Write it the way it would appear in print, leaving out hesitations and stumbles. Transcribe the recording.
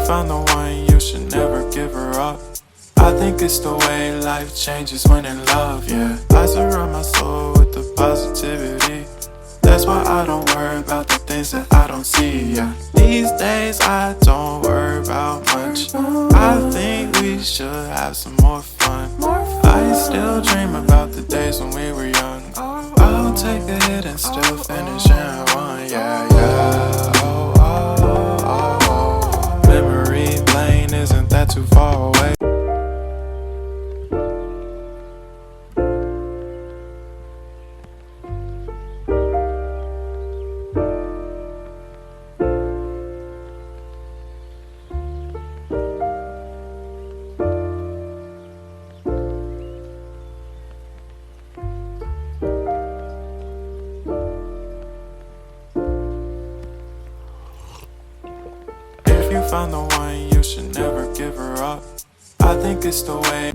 found the one, you should never give her up. I think it's the way life changes when in love, yeah. I surround my soul with the positivity. That's why I don't worry about the things that I don't see, yeah. These days I don't worry about much. I think we should have some more fun. I still dream about the days when we were young. I'll take a hit and still finish in one, yeah, yeah. Oh, oh, oh, oh. Memory lane, isn't that too far away? If you found the one, you should never give her up. I think it's the way